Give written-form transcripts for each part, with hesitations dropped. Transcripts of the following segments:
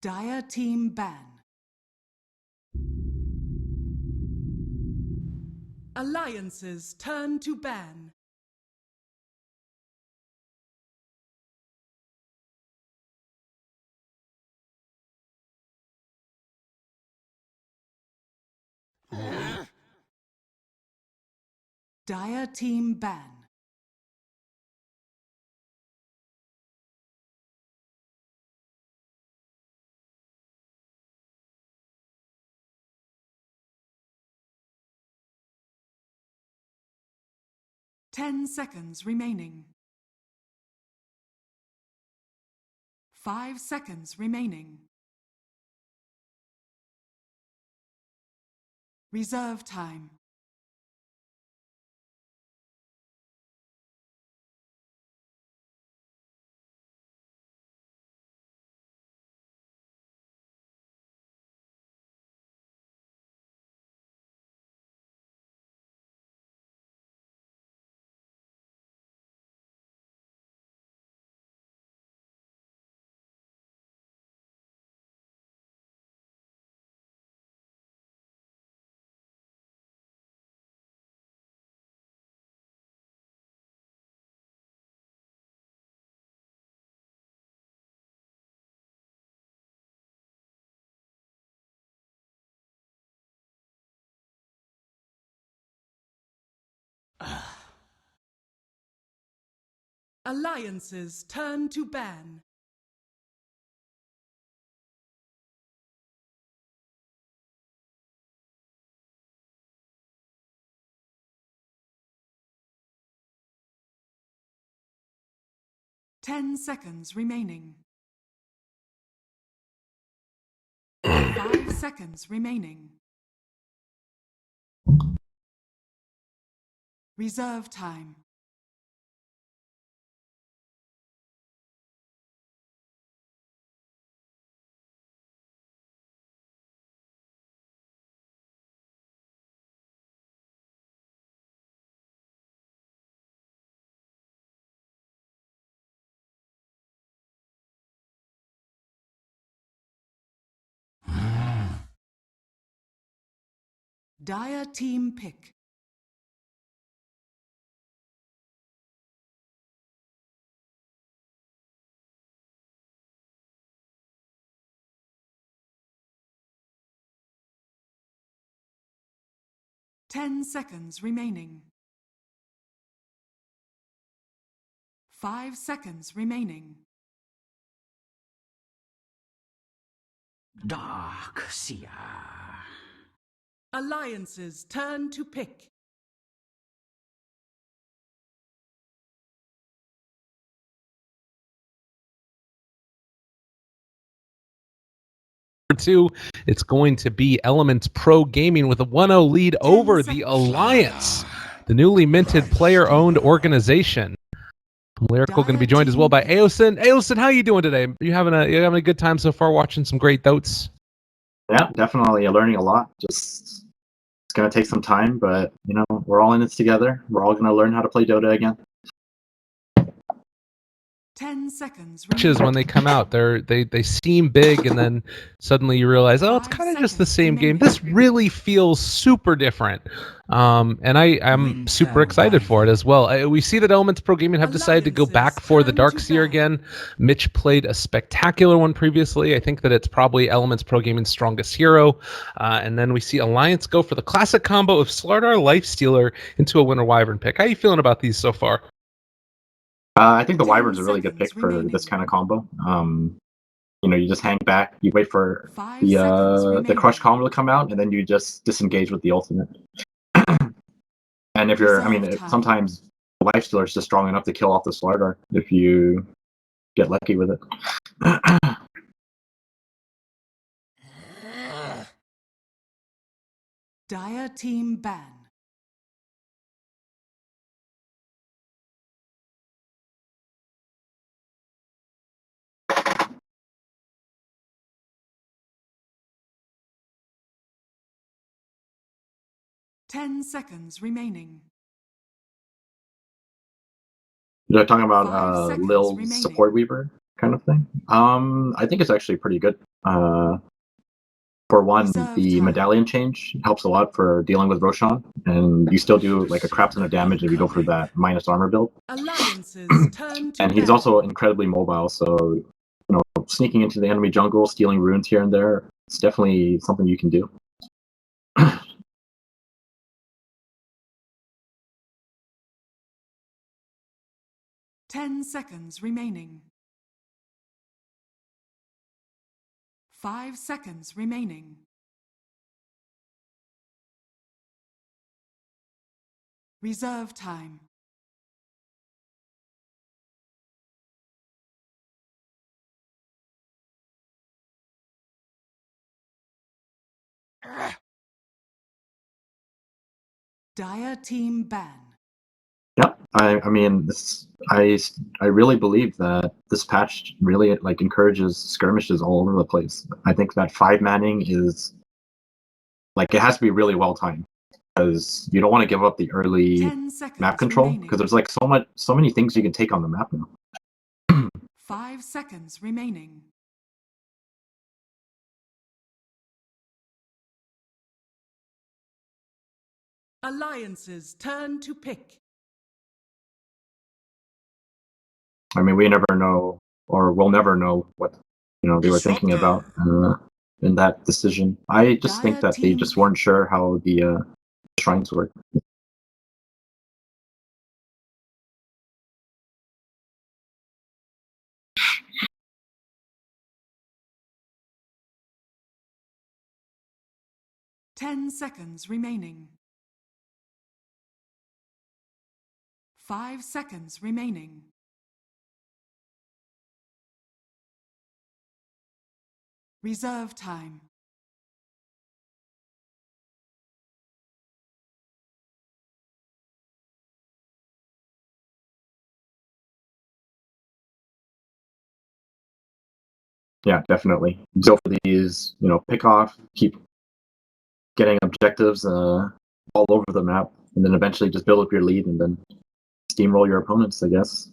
Dire team ban. Alliances turn to ban. Dire team ban. Ten seconds remaining. 5 seconds remaining. Reserve time. Alliances turn to ban. Ten seconds remaining. 5 seconds remaining. Reserve time. Dire team pick. Ten seconds remaining. 5 seconds remaining. Dark Seer. Alliances turn to pick. Two, it's going to be Elements Pro Gaming with a 1-0 lead over the Alliance, the newly minted player-owned organization. Lyrical going to be joined as well by Aosin. Aosin, how you doing today? You having a good time so far watching some great Dotes? Yeah, definitely learning a lot. Just it's going to take some time, but you know, we're all in this together. We're all going to learn how to play Dota again. 10 seconds. Matches when they come out, they seem big, and then suddenly you realize, oh, it's kind of just the same game. This really feels super different, and I'm super excited for it as well. We see that Elements Pro Gaming have decided to go back for the Dark Seer again. Mitch played a spectacular one previously. I think that it's probably Elements Pro Gaming's strongest hero, and then we see Alliance go for the classic combo of Slardar Lifestealer into a Winter Wyvern pick. How are you feeling about these so far? I think the Wyvern's a really good pick for this kind of combo. You know, you just hang back, you wait for the crush combo to come out, and then you just disengage with the ultimate. And if you're, sometimes the Lifestealer is just strong enough to kill off the Slardar if you get lucky with it. Dire team ban. Ten seconds remaining. You're talking about Lil's support weaver kind of thing. I think it's actually pretty good. For one, Reserve the time. medallion change helps a lot for dealing with Roshan, and you still do like a crap ton of damage if you go for that minus armor build. Alliances turn to And he's ban. also incredibly mobile, so sneaking into the enemy jungle, stealing runes here and there, it's definitely something you can do. 10 seconds remaining. 5 seconds remaining. Reserve time. Dire team ban. Yeah, I mean, I really believe that this patch really like encourages skirmishes all over the place. I think that 5-manning is like it has to be really well timed because you don't want to give up the early 10 seconds map control remaining. because there's like so many things you can take on the map now. 5 seconds remaining. Alliances turn to pick. I mean, we never know, or we'll never know what they were thinking about in that decision. I just think that they just weren't sure how the shrines work. Ten seconds remaining. 5 seconds remaining. Reserve time. Yeah, definitely. Go for these, pick off, keep getting objectives all over the map, and then eventually just build up your lead and then steamroll your opponents, I guess.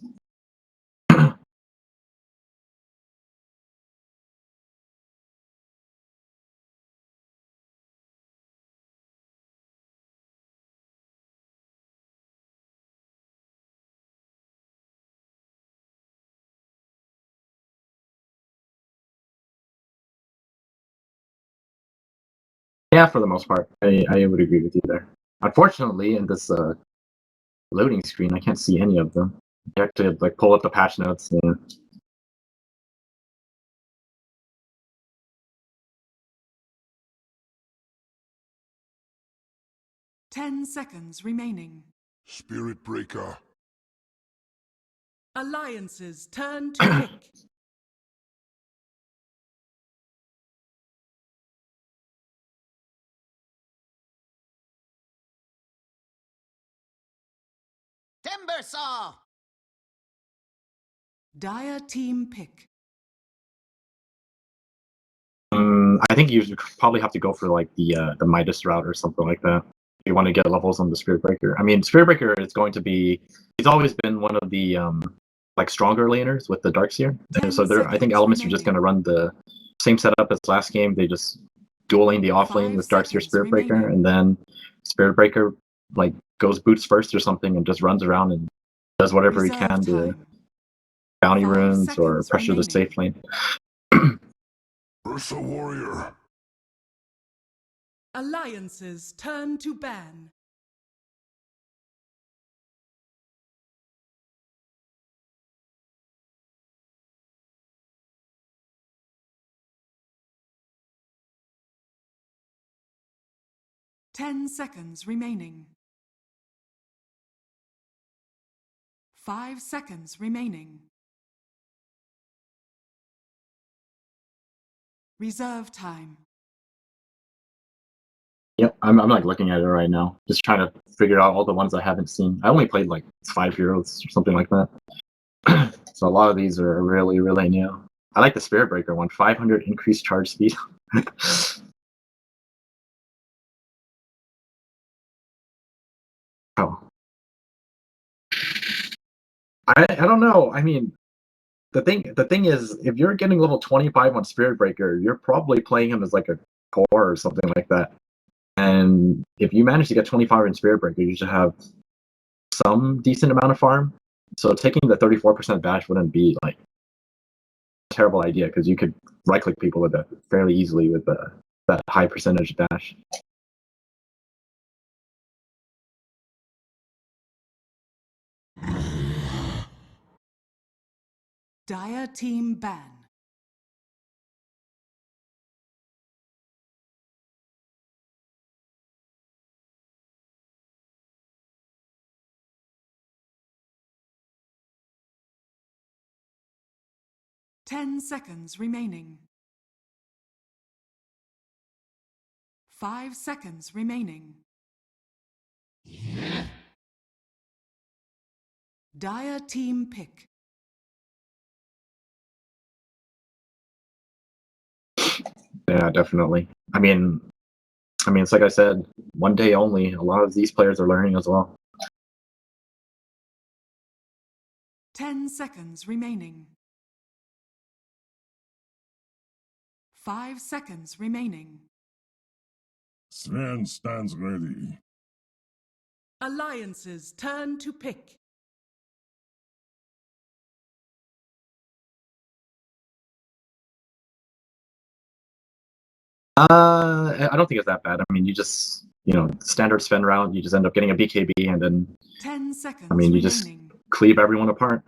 Yeah, for the most part, I would agree with you there. Unfortunately, in this loading screen, I can't see any of them. You have to like pull up the patch notes. Yeah. Ten seconds remaining. Spirit Breaker. Alliances turn to pick. Timber Saw! Dire team pick. I think you probably have to go for like the Midas route or something like that. If you want to get levels on the Spirit Breaker. I mean, Spirit Breaker is going to be. He's always been one of the like stronger laners with the Darkseer. And so I think Elements are just going to run the same setup as last game. They just dueling the offlane with Darkseer Spirit Breaker, and then Spirit Breaker like goes boots first or something and just runs around and does whatever he can to bounty runes or pressure the safe lane. Ursa Warrior. Alliances turn to ban. Ten seconds remaining. 5 seconds remaining. Reserve time. Yep, I'm like looking at it right now, just trying to figure out all the ones I haven't seen. I only played like 5 heroes or something like that, so a lot of these are really, really new. I like the Spirit Breaker one, 500 increased charge speed. Oh, I don't know. I mean, the thing is, if you're getting level 25 on Spirit Breaker, you're probably playing him as like a core or something like that. And if you manage to get 25 in Spirit Breaker, you should have some decent amount of farm. So taking the 34% bash wouldn't be like a terrible idea, because you could right click people with that fairly easily with that high percentage dash. Dire team ban. Ten seconds remaining. 5 seconds remaining. Dire team pick. Yeah, definitely. I mean, it's like I said, one day only. A lot of these players are learning as well. 10 seconds remaining. 5 seconds remaining. Sven stands ready. Alliance's turn to pick. I don't think it's that bad. I mean, you just, standard Sven round, you just end up getting a BKB, and then 10 seconds you remaining. just cleave everyone apart.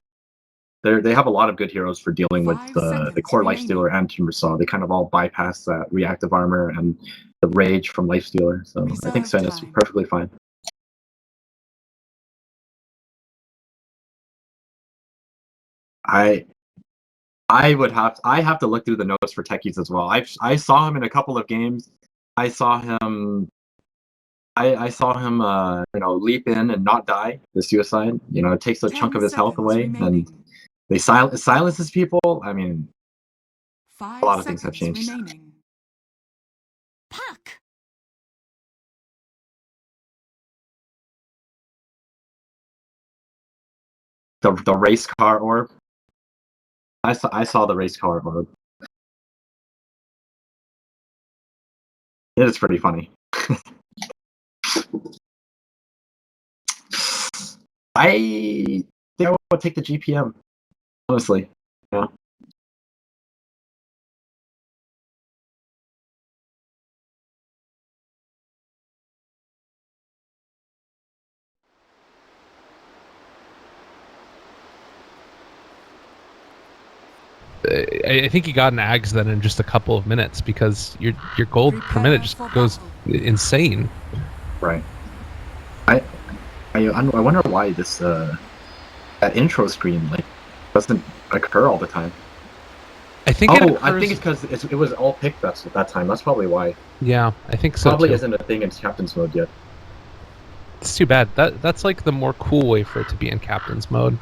They have a lot of good heroes for dealing with 5 the seconds core remaining. Lifestealer and Timbersaw. They kind of all bypass that reactive armor and the rage from Lifestealer. So I think Sven is Reserve time. perfectly fine. I have to look through the notes for techies as well. I saw him in a couple of games. I saw him leap in and not die. The suicide, it takes a 10 chunk of his health seconds away, remaining. and they silences people. I mean, 5 a lot of things have seconds changed. remaining. Puck. The race car orb. I saw the race car orb. It is pretty funny. I think I would take the GPM, honestly. Yeah. I think you got an Ags then in just a couple of minutes, because your gold per minute just goes insane. Right. I wonder why this that intro screen doesn't occur all the time. I think I think it's because it was all picked at that time. That's probably why. Yeah, I think so Probably too. isn't a thing in Captain's mode yet. It's too bad. That's like the more cool way for it to be in Captain's mode.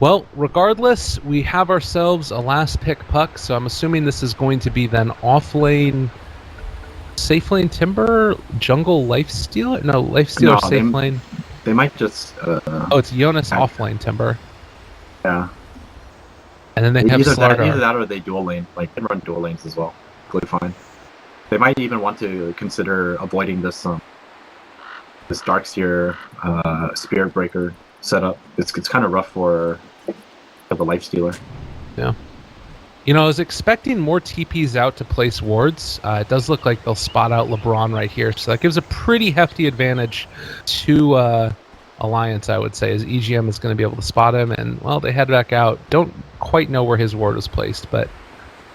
Well, regardless, we have ourselves a last pick puck, so I'm assuming this is going to be then off lane, safe lane Timber, jungle Lifestealer? No, Lifestealer No, safe lane. They might just. Oh, it's Jonas off lane Timber. Yeah. And then they have either Slardar. that or they dual lane. Like, they can run dual lanes as well. Totally fine. They might even want to consider avoiding this Darkseer Spirit Breaker setup. It's kind of rough for the Lifestealer. Yeah. I was expecting more TPs out to place wards. It does look like they'll spot out LeBron right here, so that gives a pretty hefty advantage to Alliance, I would say, as EGM is going to be able to spot him, and, well, they head back out. Don't quite know where his ward was placed, but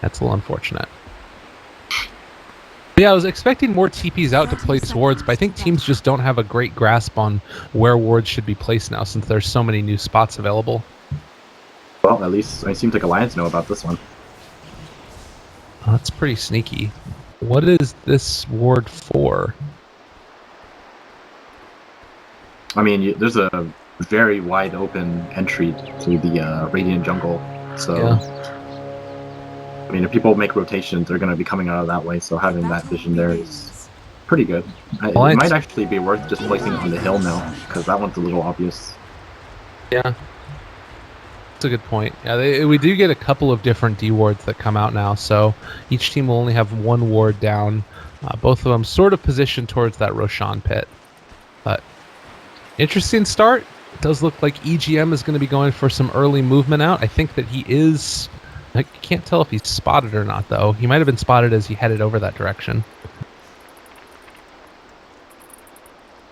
that's a little unfortunate. But yeah, I was expecting more TPs out to place wards, but I think teams just don't have a great grasp on where wards should be placed now, since there's so many new spots available. Well, at least it seems like Alliance know about this one. Oh, that's pretty sneaky. What is this ward for? I mean, there's a very wide open entry to the Radiant Jungle, so Yeah. I mean, if people make rotations, they're going to be coming out of that way. So having that vision there is pretty good. It might actually be worth just placing it on the hill now, because that one's a little obvious. Yeah. That's a good point. Yeah, we do get a couple of different D wards that come out now, so each team will only have one ward down. Both of them sort of positioned towards that Roshan pit. But interesting start. It does look like EGM is going to be going for some early movement out. I think that he is... I can't tell if he's spotted or not, though. He might have been spotted as he headed over that direction.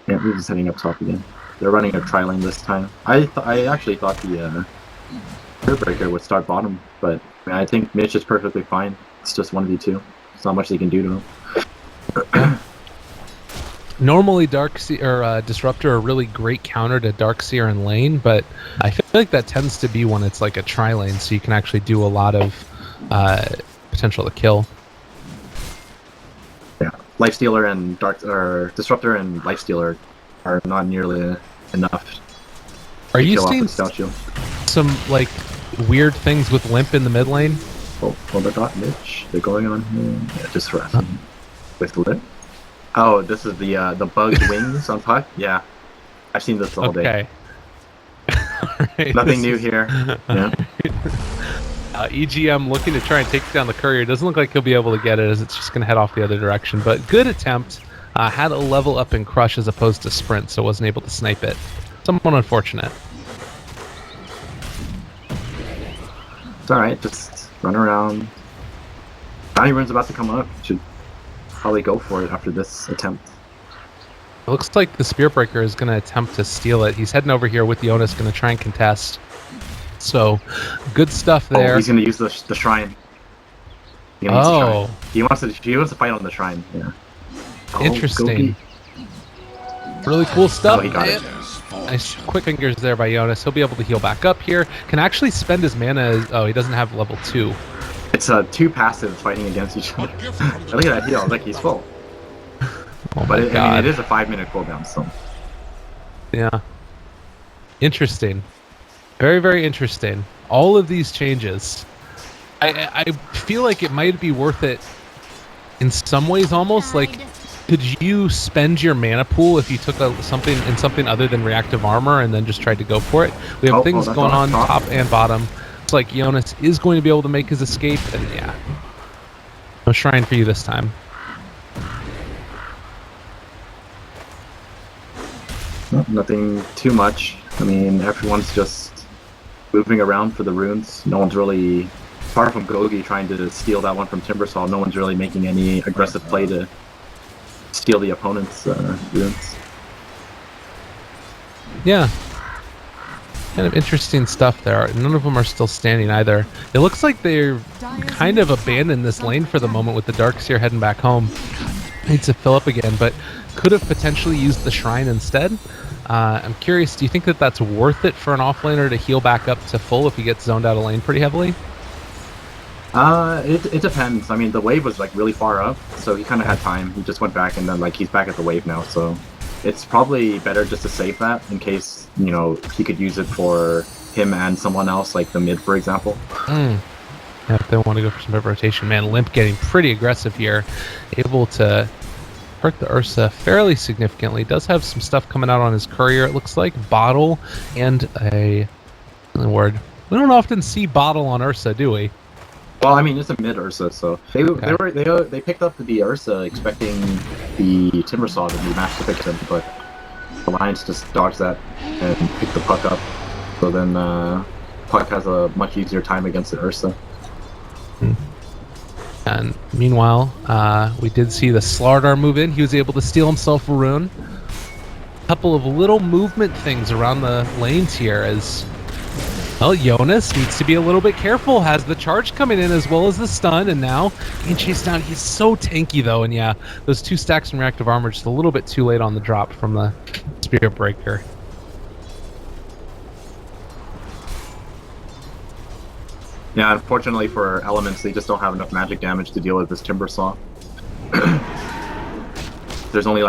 Yeah, we're just heading up top again. They're running a tri-lane this time. I actually thought the Breaker would start bottom, but I think Mitch is perfectly fine. It's just 1v2. There's not much they can do to him. Normally, Darkseer or Disruptor are really great counter to Darkseer and lane, but I feel like that tends to be when it's like a tri-lane, so you can actually do a lot of potential to kill. Yeah, Lifestealer and Disruptor and Lifestealer are not nearly enough. Are you seeing some like weird things with Limp in the mid lane? Oh, they got Mitch. They're going on here. Yeah, just harassing with Limp. Oh, this is the bugged wings on puck? Yeah. I've seen this all day. Right, nothing new here. Yeah. EGM looking to try and take down the courier. Doesn't look like he'll be able to get it as it's just going to head off the other direction. But good attempt. Had a level up in Crush as opposed to Sprint, so wasn't able to snipe it. Somewhat unfortunate. It's alright, just run around. Bounty Rune's about to come up. Should probably go for it after this attempt. It looks like the Spear Breaker is going to attempt to steal it. He's heading over here with Jonas, going to try and contest. So, good stuff there. Oh, he's going to use the shrine. He wants to fight on the shrine. Yeah. Oh, interesting. Really cool stuff. Oh, he got it. Nice quick fingers there by Jonas. He'll be able to heal back up here. Can actually spend his mana. Oh, he doesn't have level 2. It's two passives fighting against each other. Look at that heal. Like he's full. Oh but my God. I mean, it is a 5-minute cooldown, so. Yeah. Interesting. Very, very interesting. All of these changes. I feel like it might be worth it in some ways almost. Like, could you spend your mana pool if you took something other than reactive armor and then just tried to go for it? We have things going on top and bottom. It's like Jonas is going to be able to make his escape, and yeah. No shrine for you this time. Nothing too much. I mean, everyone's just moving around for the runes. No one's really, apart from Gogi trying to steal that one from Timbersaw, no one's really making any aggressive play to steal the opponent's runes. Yeah. Kind of interesting stuff there. None of them are still standing either. It looks like they're kind of abandoned this lane for the moment with the Darkseer heading back home. Needs to fill up again, but could have potentially used the shrine instead. I'm curious, do you think that that's worth it for an offlaner to heal back up to full if he gets zoned out of lane pretty heavily? It depends. I mean, the wave was like really far up, so he kind of had time. He just went back, and then like he's back at the wave now, so it's probably better just to save that in case, you know, he could use it for him and someone else, like the mid, for example. Yeah, if they want to go for some rotation. Man, Limp getting pretty aggressive here. Able to hurt the Ursa fairly significantly. Does have some stuff coming out on his courier, it looks like. Bottle and a word. We don't often see Bottle on Ursa, do we? Well, I mean, it's a mid Ursa, so they picked up the Ursa expecting the Timbersaw to be matched to pick him, but Alliance just dodged that and picked the puck up. So then puck has a much easier time against the Ursa. And meanwhile, we did see the Slardar move in. He was able to steal himself a rune. A couple of little movement things around the lanes here as, well, Jonas needs to be a little bit careful. Has the charge coming in as well as the stun, and now being chased down. He's so tanky, though, and yeah, those 2 stacks in reactive armor just a little bit too late on the drop from the Spirit Breaker. Yeah, unfortunately for elements, they just don't have enough magic damage to deal with this Timbersaw. There's only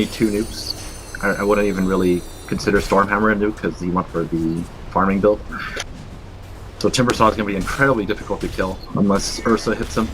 2 nukes. I wouldn't even really consider Stormhammer a nuke because he went for the farming build. So Timbersaw is going to be incredibly difficult to kill unless Ursa hits him.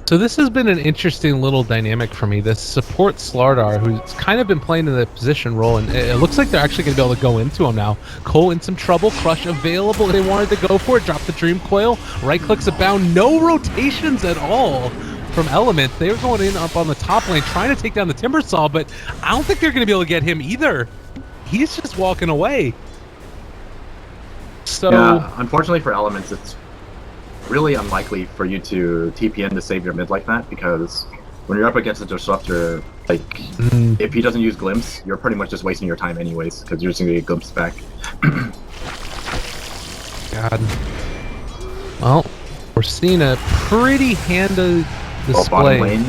So this has been an interesting little dynamic for me. This support Slardar, who's kind of been playing in the position role, and it looks like they're actually going to be able to go into him now. Cole in some trouble. Crush available. They wanted to go for it. Drop the Dream Coil. Right clicks abound. No rotations at all from Element. They were going in up on the top lane, trying to take down the Timbersaw, but I don't think they're going to be able to get him either. He's just walking away. So yeah, unfortunately for Elements, it's really unlikely for you to TP in to save your mid like that, because when you're up against a disruptor, like if he doesn't use glimpse, you're pretty much just wasting your time anyways, because you're just gonna get glimpse back. God. Well, we're seeing a pretty handed display. Bottom lane,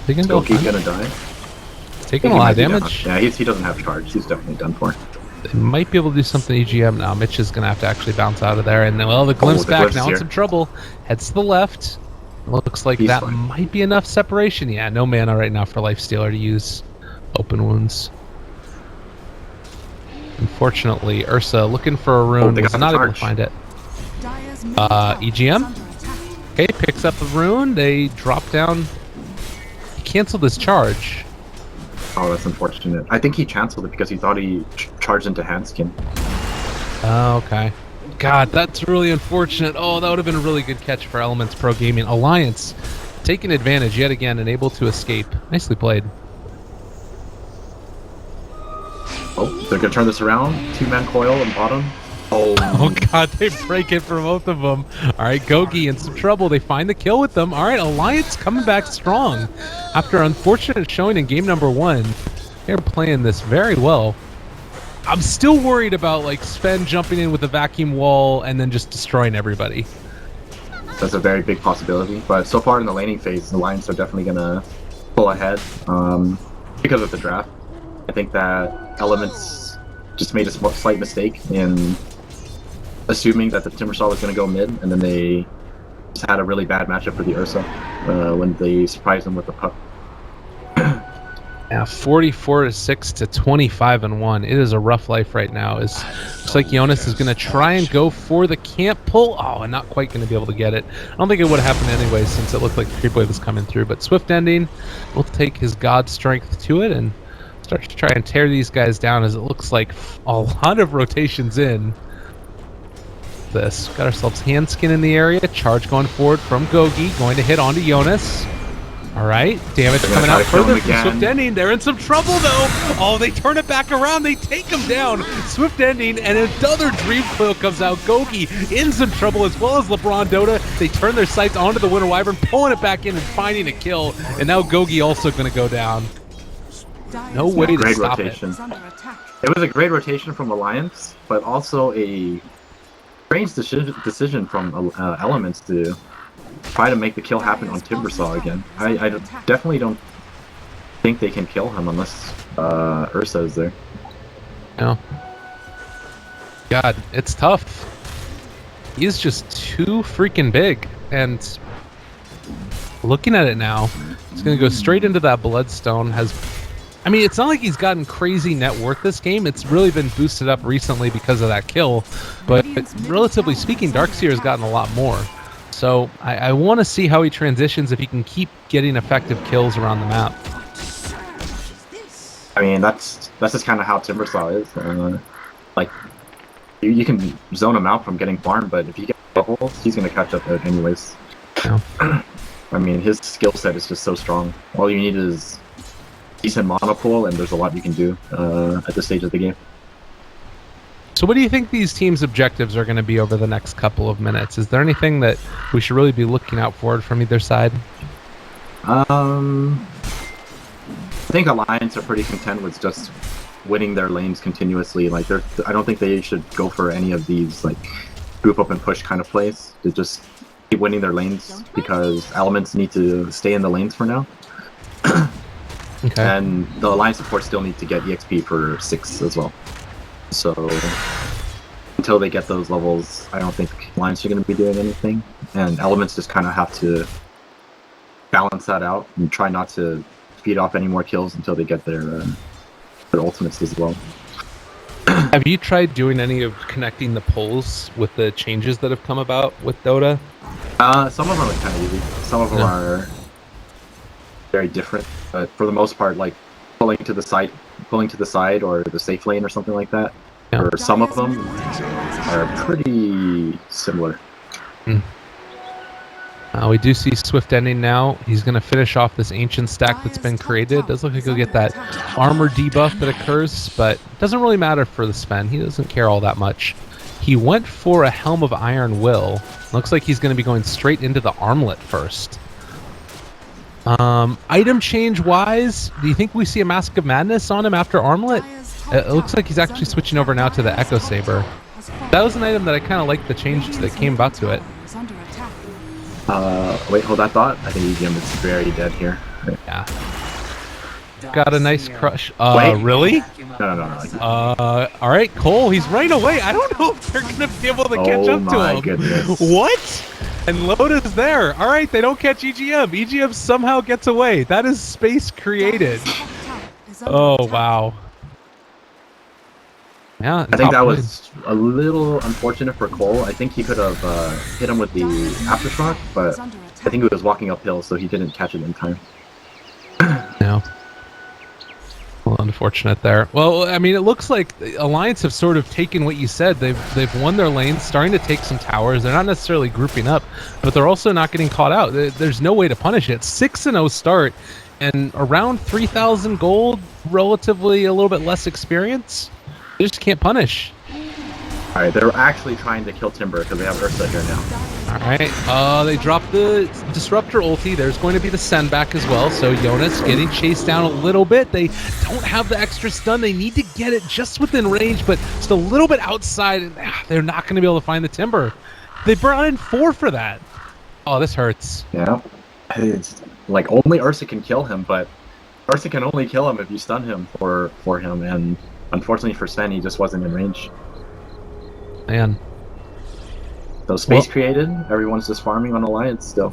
Goki's gonna die. Taking a lot of damage. Yeah, he doesn't have charge. He's definitely done for. They might be able to do something EGM now. Mitch is going to have to actually bounce out of there. And well, the glimpse back now in some trouble. Heads to the left. Looks like that might be enough separation. Yeah, no mana right now for Lifestealer to use open wounds. Unfortunately, Ursa looking for a rune was not able to find it. EGM. Okay, picks up a rune. They drop down. He canceled his charge. Oh, that's unfortunate. I think he canceled it because he thought he charged into Handskin. Oh, okay. God, that's really unfortunate. Oh, that would have been a really good catch for Elements Pro Gaming. Alliance taking advantage yet again and able to escape. Nicely played. Oh, they're gonna turn this around. 2-man coil in bottom. Oh God, they break it for both of them. All right, Gogi in some trouble. They find the kill with them. All right, Alliance coming back strong. After an unfortunate showing in game number 1, they're playing this very well. I'm still worried about like Sven jumping in with a vacuum wall and then just destroying everybody. That's a very big possibility, but so far in the laning phase, the Alliance are definitely gonna pull ahead because of the draft. I think that Elements just made a slight mistake in assuming that the Timbersaw was going to go mid, and then they just had a really bad matchup for the Ursa when they surprised them with the puck. Yeah, 44-6 to 25-1. It is a rough life right now. Looks like Jonas is going to try and go for the camp pull. Oh, and not quite going to be able to get it. I don't think it would have happened anyway, since it looked like the creep wave was coming through. But Swift Ending will take his god strength to it and start to try and tear these guys down, as it looks like a lot of rotations in. This got ourselves Handskin in the area. Charge going forward from Gogi, going to hit onto Jonas. All right, damage coming out further from Swift Ending. They're in some trouble though. Oh, they turn it back around. They take him down. Swift Ending, and another Dream Coil comes out. Gogi in some trouble, as well as LeBron Dota. They turn their sights onto the Winter Wyvern, pulling it back in and finding a kill. And now Gogi also going to go down. No way to stop it. It was a great rotation from Alliance, but also a strange decision from Elements to try to make the kill happen on Timbersaw again. I definitely don't think they can kill him unless Ursa is there. No. God, it's tough. He's just too freaking big, and looking at it now, he's going to go straight into that Bloodstone. I mean, it's not like he's gotten crazy net worth this game. It's really been boosted up recently because of that kill. But relatively speaking, Darkseer has gotten a lot more. So I want to see how he transitions, if he can keep getting effective kills around the map. I mean, that's just kind of how Timbersaw is. Like, you can zone him out from getting farmed, but if you get bubbles, he's going to catch up anyways. Yeah. I mean, his skill set is just so strong. All you need is decent mana pool, and there's a lot you can do at this stage of the game. So what do you think these teams' objectives are going to be over the next couple of minutes? Is there anything that we should really be looking out for from either side? I think Alliance are pretty content with just winning their lanes continuously. Like, I don't think they should go for any of these like group up and push kind of plays. They just keep winning their lanes, because Elements need to stay in the lanes for now. Okay. And the Alliance support still need to get EXP for 6 as well. So until they get those levels, I don't think Alliance are going to be doing anything. And Elements just kind of have to balance that out and try not to feed off any more kills until they get their ultimates as well. Have you tried doing any of connecting the polls with the changes that have come about with Dota? Some of them are kind of easy. Some of them are very different. But for the most part, like pulling to the side, or the safe lane or something like that. Yeah. Or some of them are pretty similar. We do see Swift ending now. He's going to finish off this ancient stack that's been created. Does look like he'll get that armor debuff that occurs, but doesn't really matter for the Sven. He doesn't care all that much. He went for a Helm of Iron Will. Looks like he's going to be going straight into the armlet first. Item change wise, do you think we see a Mask of Madness on him after armlet? It looks like he's actually switching over now to the Echo Saber. That was an item that I kind of liked the change that came about to it. Wait, hold that thought. I think EGM is very dead here. Yeah. Got a nice crush. Wait. Really? No. Alright, Cole, he's running away. I don't know if they're gonna be able to catch up to him. Goodness. What? And Loda's there. Alright, they don't catch EGM. EGM somehow gets away. That is space created. Oh, wow. Yeah, I think that was a little unfortunate for Cole. I think he could have hit him with the aftershock, but I think he was walking uphill, so he didn't catch it in time. No. Well, unfortunate there. Well, I mean, it looks like Alliance have sort of taken what you said. They've won their lanes, starting to take some towers. They're not necessarily grouping up, but they're also not getting caught out. There's no way to punish it. 6-0 start, and around 3,000 gold, relatively a little bit less experience. They just can't punish. Alright, they're actually trying to kill Timber because they have Ursa here now. Alright, they dropped the Disruptor ulti. There's going to be the send back as well. So Jonas getting chased down a little bit. They don't have the extra stun. They need to get it just within range, but just a little bit outside. And they're not going to be able to find the Timber. They brought in 4 for that. Oh, this hurts. Yeah. It's like only Ursa can kill him, but Ursa can only kill him if you stun him for him, and unfortunately for Sven, he just wasn't in range. Man. So space created, everyone's just farming on Alliance still.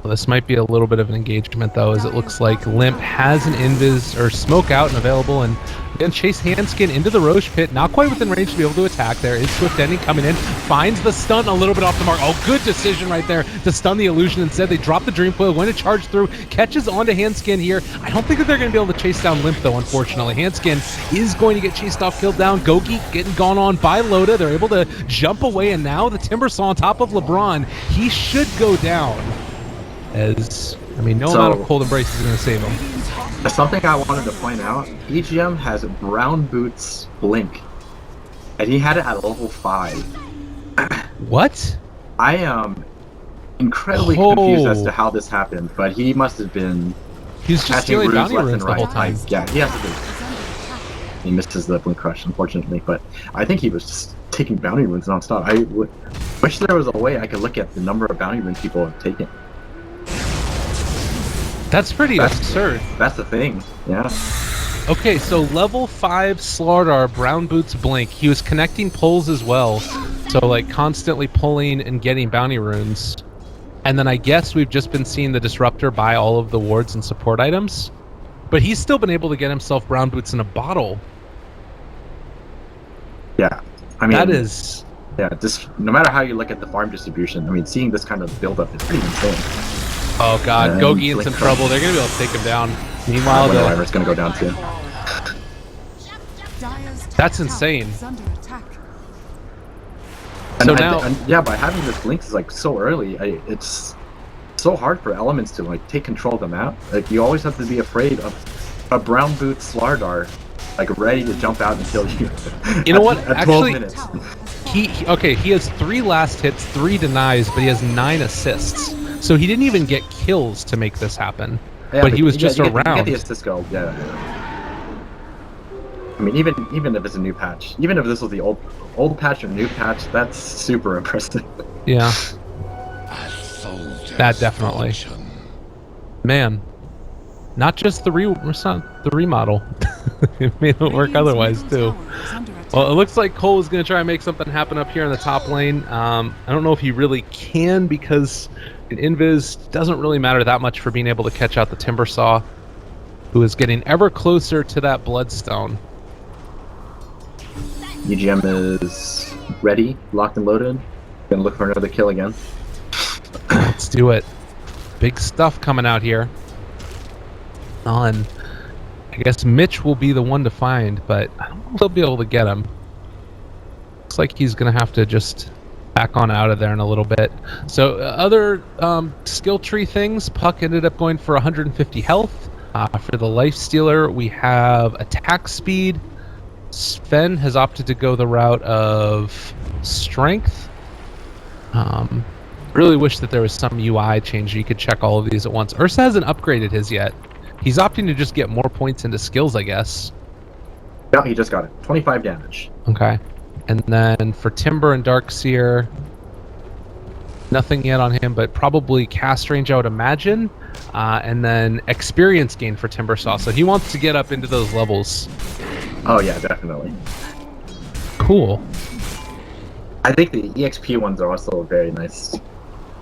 Well, this might be a little bit of an engagement, though, as it looks like Limp has an invis or smoke out and available, and then chase Handskin into the Roche pit, not quite within range to be able to attack. There is Swift Ending coming in, finds the stun a little bit off the mark. Oh, good decision right there to stun the illusion. Instead, they drop the Dream Coil, going to charge through, catches onto Handskin here. I don't think that they're going to be able to chase down Limp, though, unfortunately. Handskin is going to get chased off, killed down. Gogi getting gone on by Loda. They're able to jump away, and now the Timbersaw on top of LeBron. He should go down. As, I mean, no amount of Cold Embrace is going to save him. Something I wanted to point out, EGM has Brown Boots Blink, and he had it at level 5. What? I am incredibly confused as to how this happened, but he must have been He's just stealing bounty runes the whole time. Yeah, he has to be. He misses the Blink Crush, unfortunately, but I think he was just taking bounty runes nonstop. I wish there was a way I could look at the number of bounty runes people have taken. That's pretty absurd. That's the thing, yeah. Okay, so level 5 Slardar, Brown Boots Blink. He was connecting pulls as well. So, like, constantly pulling and getting bounty runes. And then I guess we've just been seeing the Disruptor buy all of the wards and support items. But he's still been able to get himself Brown Boots in a bottle. Yeah, I mean... That is... Yeah, just no matter how you look at the farm distribution, I mean, seeing this kind of build-up is pretty insane. Oh god, Gogi in some trouble. They're going to be able to take him down. Meanwhile, the Wyvern's going to go down too. That's insane. And So now, yeah, by having this Blink is like so early, it's so hard for elements to like take control of the map. Like you always have to be afraid of a Brown Boot Slardar, like ready to jump out and kill you. You know what? At 12 minutes. He has 3 last hits, 3 denies, but he has 9 assists. So he didn't even get kills to make this happen. Yeah, but he was just around. You get the assist go, yeah. I mean, even if it's a new patch, even if this was the old patch or new patch, that's super impressive. Yeah. That definitely. Man, not just the remodel. It made it work otherwise too. Well, it looks like Cole is going to try and make something happen up here in the top lane. I don't know if he really can because an invis doesn't really matter that much for being able to catch out the Timbersaw, who is getting ever closer to that Bloodstone. UGM is ready, locked and loaded. Gonna look for another kill again. do it. Big stuff coming out here. And I guess Mitch will be the one to find, but I don't know if they'll be able to get him. Looks like he's going to have to just back on out of there in a little bit. So other skill tree things, Puck ended up going for 150 health. For the life stealer, we have attack speed. Sven has opted to go the route of strength. Really wish that there was some UI change. You could check all of these at once. Ursa hasn't upgraded his yet. He's opting to just get more points into skills, I guess. Yeah, he just got it. 25 damage. Okay. And then for Timber and Darkseer, nothing yet on him, but probably cast range, I would imagine. And then experience gain for Timbersaw. So he wants to get up into those levels. Oh yeah, definitely. Cool. I think the EXP ones are also very nice.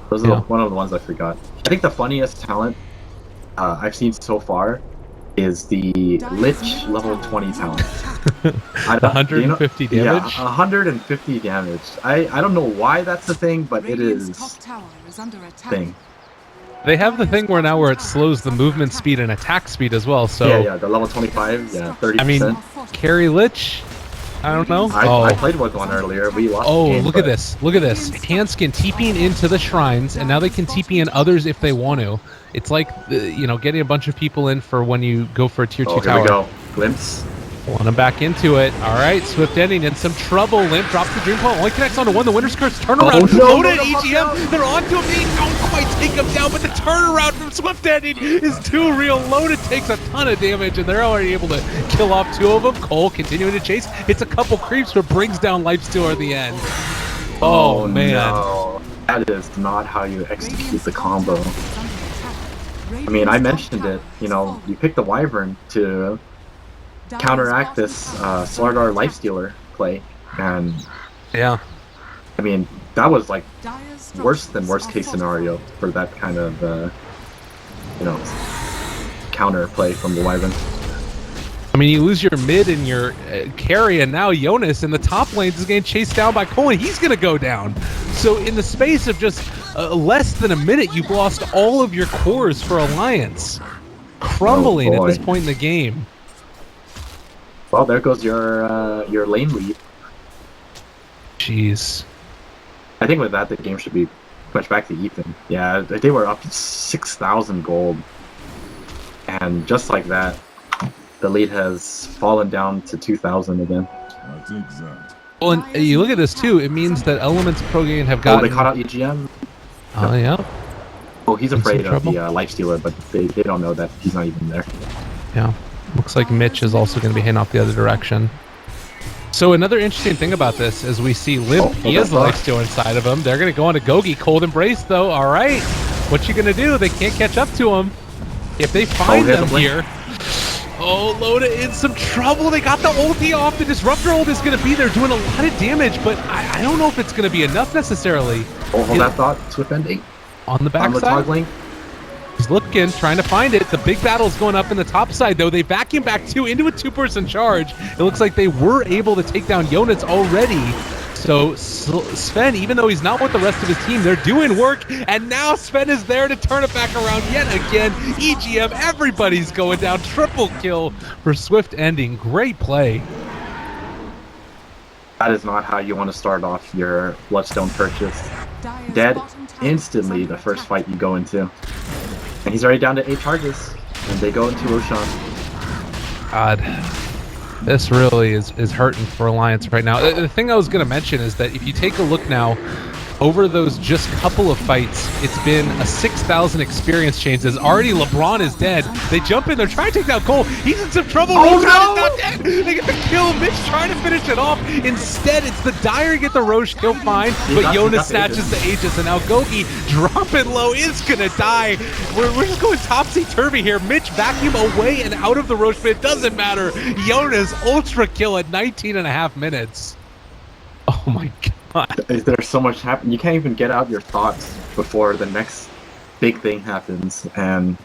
Those are one of the ones I forgot. I think the funniest talent I've seen so far is the Lich level 20 talent. 150 damage? Yeah, 150 damage. I don't know why that's the thing, but it is thing. They have the thing where it slows the movement speed and attack speed as well, so... Yeah, the level 25, yeah, 30%. I mean, carry Lich? I don't know. I played with one earlier. We lost the game, look at this. Look at this. Hanskin TPing into the shrines, and now they can TP in others if they want to. It's like, getting a bunch of people in for when you go for a tier 2 tower. Here we go. Glimpse. Pulling him back into it. All right, Swift ending in some trouble. Limp drops the dream point. Only connects onto one. The Winter's Curse turnaround. Loaded EGM. They're onto him. They don't quite take him down, but the turnaround from Swift ending is too real. Loaded takes a ton of damage, and they're already able to kill off 2 of them. Cole continuing to chase. It's a couple creeps, but brings down Lifestealer at the end. Oh man. No. That is not how you execute the combo. I mean, I mentioned it. You pick the Wyvern to counteract this Slardar Lifestealer play, and yeah, I mean that was like worse than worst case scenario for that kind of counter play from the Wyvern. I mean, you lose your mid and your carry, and now Jonas in the top lanes is getting chased down by Cole, and he's going to go down. So in the space of just less than a minute, you've lost all of your cores for Alliance, crumbling at this point in the game. Well, there goes your lane lead. Jeez. I think with that, the game should be pushed back to Ethan. Yeah, they were up to 6,000 gold. And just like that, the lead has fallen down to 2,000 again. I think that. Well, and you look at this too, it means that Elements Pro Game have gotten... Oh, they caught out EGM? Oh, yeah. Oh, he's afraid of the Lifestealer, but they don't know that he's not even there. Yeah. Looks like Mitch is also going to be heading off the other direction. So another interesting thing about this is we see Limp, he has the Lifestealer inside of him. They're going to go on to Gogi. Cold Embrace, though. All right. What you going to do? They can't catch up to him. If they find them here... Oh, Loda in some trouble. They got the ulti off. The Disruptor ult is going to be there doing a lot of damage, but I don't know if it's going to be enough necessarily. Oh, hold that thought. Swift ending. On the backside. He's looking, trying to find it. The big battle is going up in the top side, though. They vacuum back into a 2-person charge. It looks like they were able to take down Jonas already. So Sven, even though he's not with the rest of his team, they're doing work. And now Sven is there to turn it back around yet again. EGM, everybody's going down. Triple kill for Swift ending. Great play. That is not how you want to start off your Bloodstone purchase. Dead instantly the first fight you go into. And he's already down to 8 charges, and they go into Roshan. God, this really is hurting for Alliance right now. The thing I was going to mention is that if you take a look now, over those just couple of fights, it's been a 6,000 experience change. As already LeBron is dead. They jump in, they're trying to take down Cole. He's in some trouble. Oh, Roshan no! is not dead. They get the kill. Mitch trying to finish it off. Instead, it's the Dire get the Roche kill fine, but Jonas snatches the Aegis, and now Gogi dropping low is gonna die. We're just going topsy-turvy here. Mitch vacuum away and out of the Roche, but it doesn't matter. Jonas ultra kill at 19.5 minutes. Oh my god. There's so much happening. You can't even get out your thoughts before the next big thing happens, and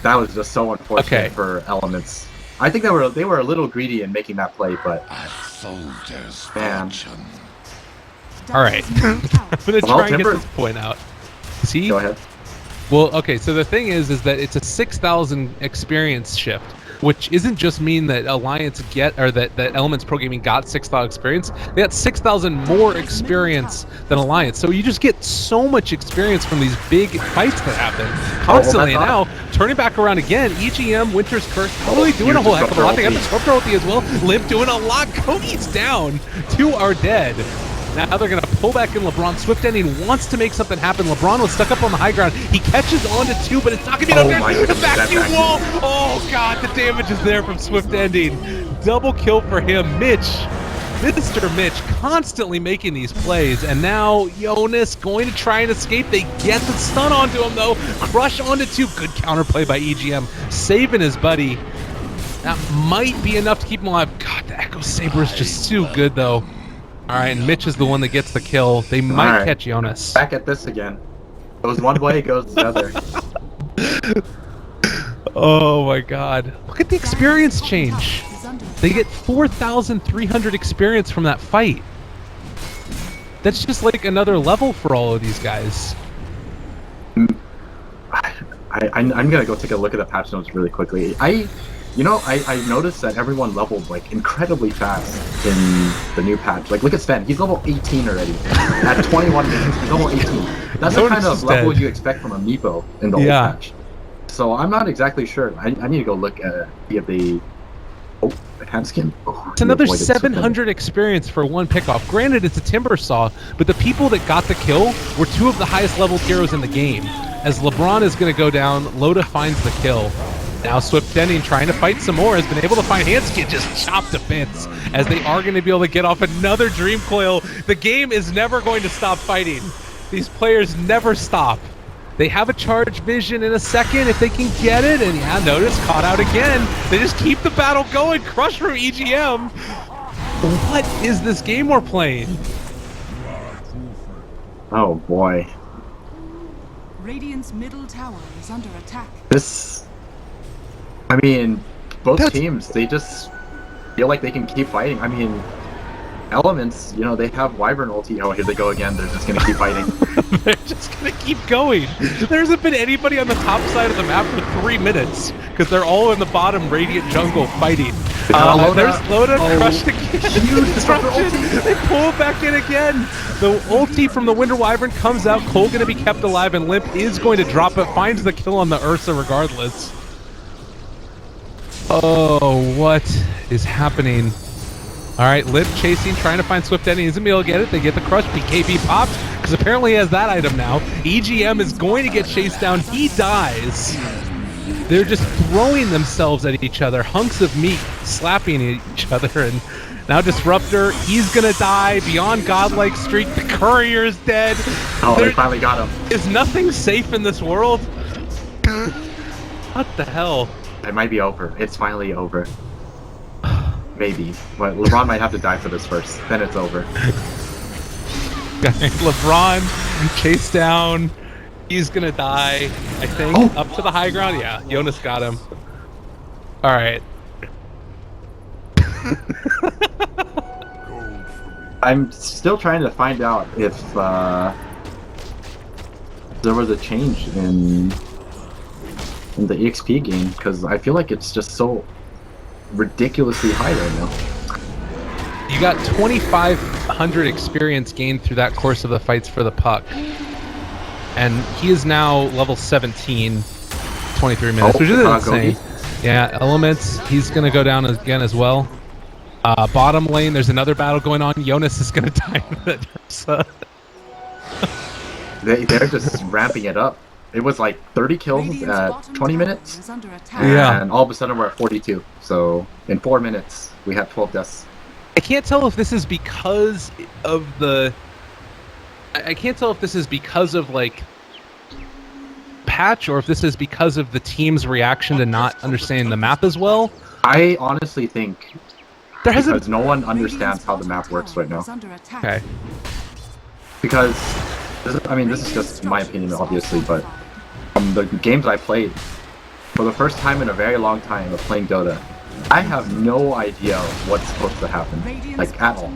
that was just so unfortunate for Elements. I think they were a little greedy in making that play, but man. All right, I'm gonna try and get this point out. See? Go ahead. Well, okay, so the thing is that it's a 6,000 experience shift, which isn't just mean that Alliance that Elements Pro Gaming got 6,000 experience. They got 6,000 more experience than Alliance. So you just get so much experience from these big fights that happen constantly. And now, turning back around again, EGM, Winter's Curse, probably doing a whole heck of a lot. They got the Disruptor ulti as well. Limp doing a lot. Cody's down. 2 are dead. Now they're going to pull back in LeBron. Swift Ending wants to make something happen. LeBron was stuck up on the high ground. He catches onto 2, but it's not going to be enough damage. The vacuum wall. Oh, God, the damage is there from Swift Ending. Double kill for him. Mr. Mitch constantly making these plays. And now Jonas going to try and escape. They get the stun onto him, though. Crush onto 2. Good counterplay by EGM. Saving his buddy. That might be enough to keep him alive. God, the Echo Saber is just too good, though. All right, and Mitch is the one that gets the kill. They might catch Jonas. Back at this again. Goes one way, goes the other. Oh my God! Look at the experience change. They get 4,300 experience from that fight. That's just like another level for all of these guys. I'm gonna go take a look at the patch notes really quickly. I noticed that everyone leveled like incredibly fast in the new patch. Like, look at Sven, he's level 18 already. At 21 minutes, he's level 18. That's the kind of level you expect from a Meepo in the old patch. So I'm not exactly sure. I need to go look at the hand skin. Oh, it's another 700 experience for one pickoff. Granted, it's a Timber Saw, but the people that got the kill were 2 of the highest leveled heroes in the game. As LeBron is going to go down, Loda finds the kill. Now Swift Ending trying to fight some more, has been able to find Hanskin just chopped to bits, as they are going to be able to get off another Dream Coil. The game is never going to stop fighting. These players never stop. They have a charge vision in a second if they can get it, and yeah, notice, caught out again. They just keep the battle going. Crush from EGM. What is this game we're playing? Oh boy. Radiant's middle tower is under attack. I mean, both teams, they just feel like they can keep fighting. I mean, Elements, they have Wyvern ulti. Oh, here they go again. They're just going to keep fighting. They're just going to keep going. There hasn't been anybody on the top side of the map for 3 minutes, because they're all in the bottom Radiant jungle fighting. There's Loda crushed again. They pull back in again. The ulti from the Winter Wyvern comes out. Cole going to be kept alive, and Limp is going to drop it. Finds the kill on the Ursa regardless. Oh, what is happening? All right, Limp chasing, trying to find Swift Ending. Isn't able to get it. They get the crush. BKB popped, because apparently he has that item now. EGM is going to get chased down. He dies. They're just throwing themselves at each other. Hunks of meat slapping at each other. And now Disruptor, he's going to die. Beyond Godlike Streak, the Courier is dead. Oh, they finally got him. Is nothing safe in this world? What the hell? It might be over. It's finally over. Maybe. But LeBron might have to die for this first. Then it's over. LeBron chased down. He's gonna die, I think. Up to the high ground. Yeah, Jonas got him. All right. I'm still trying to find out if there was a change in the EXP game, because I feel like it's just so ridiculously high right now. You got 2,500 experience gained through that course of the fights for the puck. And he is now level 17, 23 minutes, which is insane. Yeah, Elements, he's going to go down again as well. Bottom lane, there's another battle going on. Jonas is going to die. They're just ramping it up. It was like 30 kills at 20 minutes, and all of a sudden we're at 42. So in 4 minutes, we have 12 deaths. I can't tell if this is because of the... I can't tell if this is because of, like, patch, or if this is because of the team's reaction to not understanding the map as well. I honestly think there hasn't... because no one understands how the map works right now. Okay. Because, this is just my opinion, obviously, but from the games I played, for the first time in a very long time of playing Dota, I have no idea what's supposed to happen, like, at all.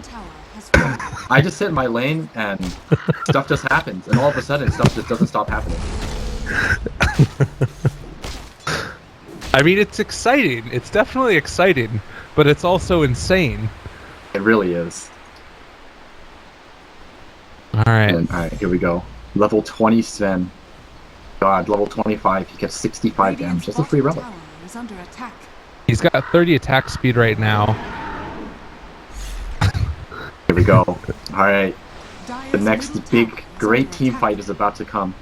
I just sit in my lane and stuff just happens, and all of a sudden stuff just doesn't stop happening. I mean, it's exciting. It's definitely exciting, but it's also insane. It really is. All right. And, all right, here we go. Level 20 Sven. God, level 25. He gets 65 damage. Just a free relic. Tower is under attack. He's got 30 attack speed right now. Here we go. All right. The Dire's next middle big, tower is great under team attack. fight is about to come.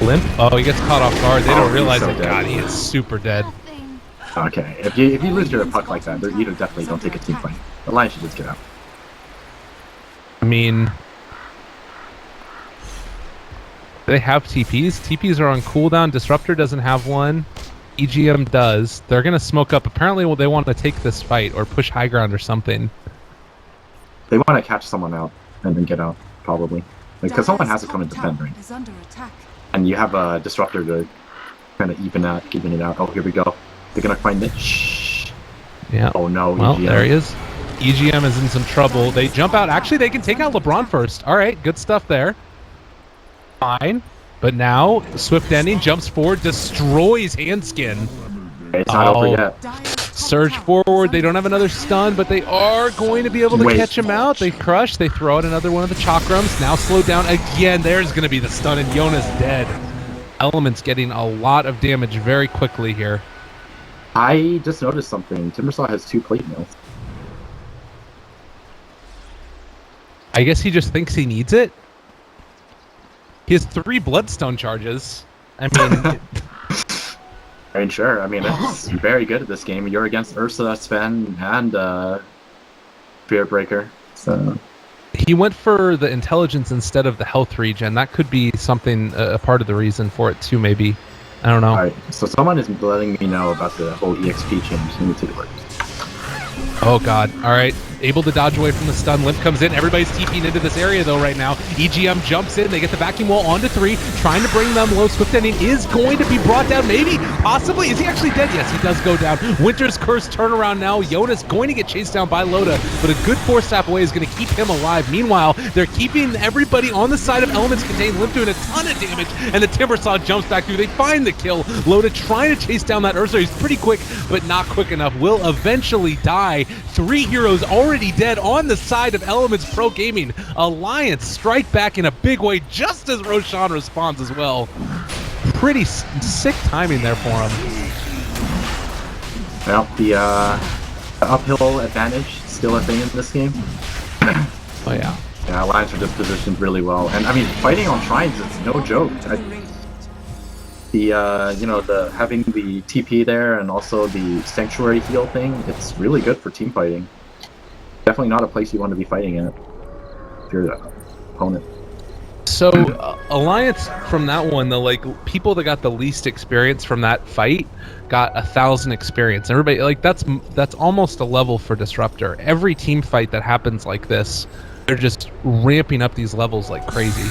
Limp? Oh, he gets caught off guard. They Oh, don't he's realize so it. dead. God, he is super dead. Nothing. Okay, if you lose your puck like that, you definitely don't take a team fight. The line should just get out. I mean, they have TPs. TPs are on cooldown. Disruptor doesn't have one. EGM does. They're going to smoke up. Apparently, they want to take this fight or push high ground or something. They want to catch someone out and then get out, probably. Because someone has to Dire's come and top defend, tower right? is under attack. And you have a disruptor to kind of even it out. Oh, here we go. They're gonna find it. Shh. Yeah. Oh no. Well, EGM. there he is. EGM is in some trouble. They jump out. Actually, they can take out LeBron first. All right, good stuff there. Fine. But now, Swift Ending jumps forward, destroys Handskin. Okay, it's not over yet. Dire's top Surge tower is forward. They under don't have another stun, but they are going to be able to Wait. catch him out. They crush. They throw out another one of the chakrams. Now slowed down again. There's going to be the stun, and Yona's dead. Element's getting a lot of damage very quickly here. I just noticed something. Timbersaw has 2 plate mails. I guess he just thinks he needs it. He has 3 bloodstone charges. I mean, I mean, sure. I mean, it's very good at this game. You're against Ursa, Sven, and Fearbreaker. So he went for the intelligence instead of the health regen. That could be something, a part of the reason for it too, maybe. I don't know. all right. So someone is letting me know about the whole EXP change. Let me take a look. Oh god. Alright. Able to dodge away from the stun. Limp comes in. Everybody's TPing into this area though right now. EGM jumps in. They get the vacuum wall onto 3. Trying to bring them low. Swift Ending is going to be brought down. Maybe. Possibly. Is he actually dead? Yes, he does go down. Winter's Curse turnaround now. Yona's going to get chased down by Loda, but a good 4-step away is going to keep him alive. Meanwhile, they're keeping everybody on the side of Elements Contained. Limp doing a ton of damage, and the Timbersaw jumps back through. They find the kill. Loda trying to chase down that Ursa. He's pretty quick, but not quick enough. Will eventually die. 3 heroes already dead on the side of Elements Pro Gaming. Alliance strike back in a big way just as Roshan responds as well. Pretty sick timing there for him. Well, the uphill advantage still a thing in this game. Oh yeah. Yeah, Alliance are just positioned really well, and I mean, fighting on shrines is no joke. The having the TP there and also the sanctuary heal thing, it's really good for team fighting. Definitely not a place you want to be fighting at if you're the opponent. So Alliance from that one, the people that got the least experience from that fight got 1,000 experience. Everybody that's almost a level for Disruptor. Every team fight that happens like this, they're just ramping up these levels like crazy.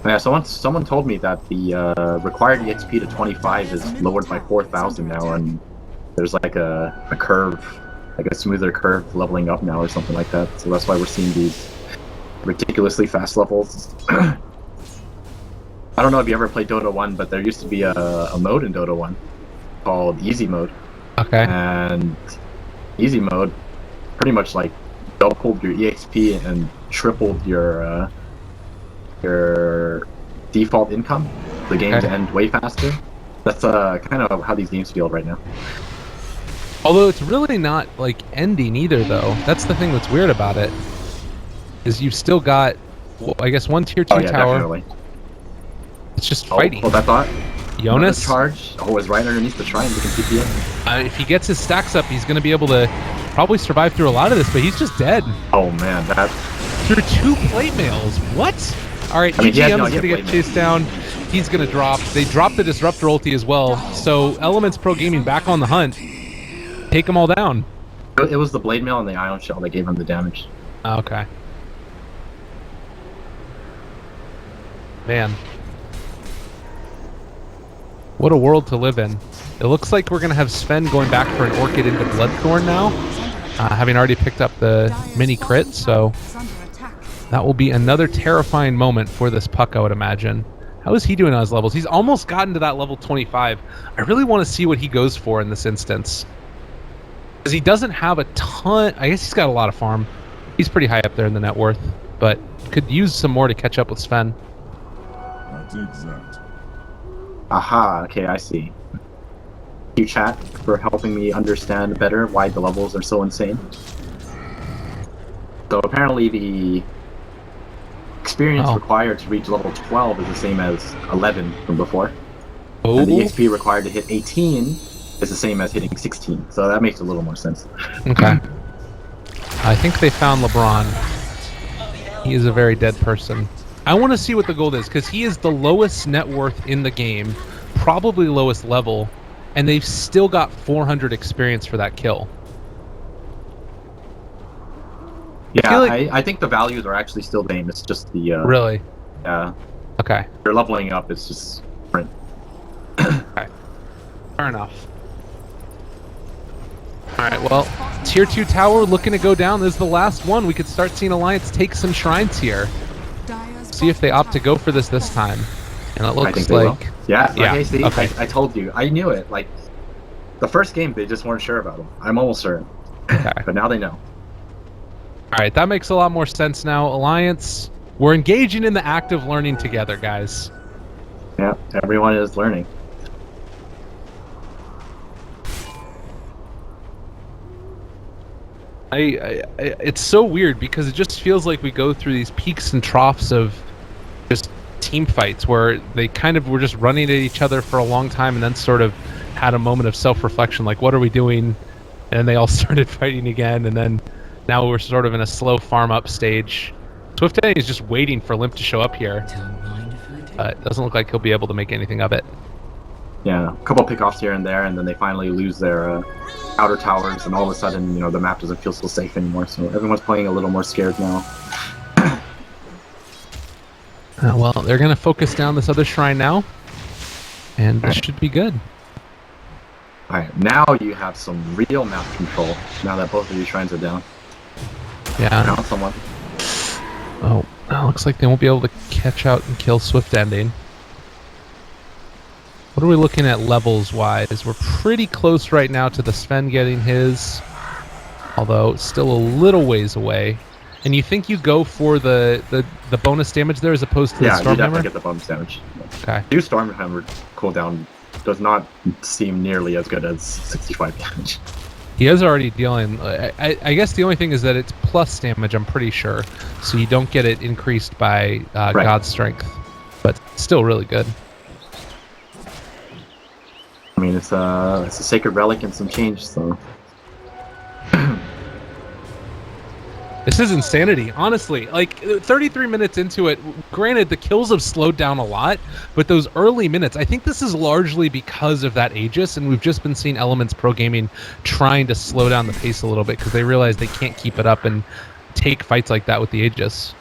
Yeah, someone told me that the required EXP to 25 is lowered by 4,000 now, and there's like a curve, like a smoother curve leveling up now or something like that. So that's why we're seeing these ridiculously fast levels. I don't know if you ever played Dota 1, but there used to be a mode in Dota 1 called Easy Mode. Okay. And Easy Mode pretty much like doubled your EXP and tripled your default income. The game to end way faster. That's kind of how these games feel right now. Although it's really not ending either, though. That's the thing that's weird about it. Is you've still got, well, I guess, one tier 2 Oh yeah, tower. definitely. It's just fighting. Oh, that thought. Jonas, charge. Oh, is right underneath the shrine. You can TP in. if he gets his stacks up, he's going to be able to probably survive through a lot of this, but he's just dead. Oh man, that. Through 2 plate mails. What? All right, I mean, EGM is he going to had get plate chased down. He's going to drop. They dropped the Disruptor ulti as well. So Elements Pro Gaming back on the hunt. Take them all down. It was the blade mail and the ion shell that gave him the damage. Okay. Man. What a world to live in. It looks like we're going to have Sven going back for an Orchid into Bloodthorn now. having already picked up the mini crit, so that will be another terrifying moment for this puck, I would imagine. How is he doing on his levels? He's almost gotten to that level 25. I really want to see what he goes for in this instance. Because he doesn't have a ton... I guess he's got a lot of farm. He's pretty high up there in the net worth, but could use some more to catch up with Sven. I take that. Aha, okay, I see. Thank you, chat, for helping me understand better why the levels are so insane. So apparently the experience required to reach level 12 is the same as 11 from before. Oh. And the XP required to hit 18 is the same as hitting 16, so that makes a little more sense. Okay. I think they found LeBron. He is a very dead person. I want to see what the gold is, because he is the lowest net worth in the game, probably lowest level, and they've still got 400 experience for that kill. Yeah, like... I think the values are actually still the same. It's just the... Really? Yeah. Okay. You're leveling up, it's just different. Okay. Fair enough. Alright, well, Tier 2 tower looking to go down. This is the last one. We could start seeing Alliance take some shrines here. See if they opt to go for this time. And it looks like... Yeah, yeah. Okay, see, Okay. I told you. I knew it. Like, the first game, they just weren't sure about him. I'm almost certain. Okay. But now they know. Alright, that makes a lot more sense now. Alliance, we're engaging in the act of learning together, guys. Yeah, everyone is learning. It's so weird because it just feels like we go through these peaks and troughs of just team fights where they kind of were just running at each other for a long time and then sort of had a moment of self-reflection, like, what are we doing? And they all started fighting again, and then now we're sort of in a slow farm-up stage. Swift is just waiting for Limp to show up here. It doesn't look like he'll be able to make anything of it. Yeah, a couple pickoffs here and there, and then they finally lose their outer towers, and all of a sudden, you know, the map doesn't feel so safe anymore, so everyone's playing a little more scared now. Well, they're going to focus down this other shrine now, and this should be good. Alright, now you have some real map control, now that both of these shrines are down. Yeah. Now someone. Oh, looks like they won't be able to catch out and kill Swift Ending. What are we looking at levels-wise? We're pretty close right now to the Sven getting his, although still a little ways away. And you think you go for the bonus damage there as opposed to the Stormhammer? Yeah, you definitely get the bonus damage. Okay. New Stormhammer cooldown does not seem nearly as good as 65 damage. He is already dealing... I guess the only thing is that it's plus damage, I'm pretty sure. So you don't get it increased by Right. God's Strength. But still really good. I mean, it's a sacred relic and some change, so... This is insanity, honestly. Like, 33 minutes into it, granted, the kills have slowed down a lot, but those early minutes, I think this is largely because of that Aegis, and we've just been seeing Elements Pro Gaming trying to slow down the pace a little bit because they realize they can't keep it up and take fights like that with the Aegis.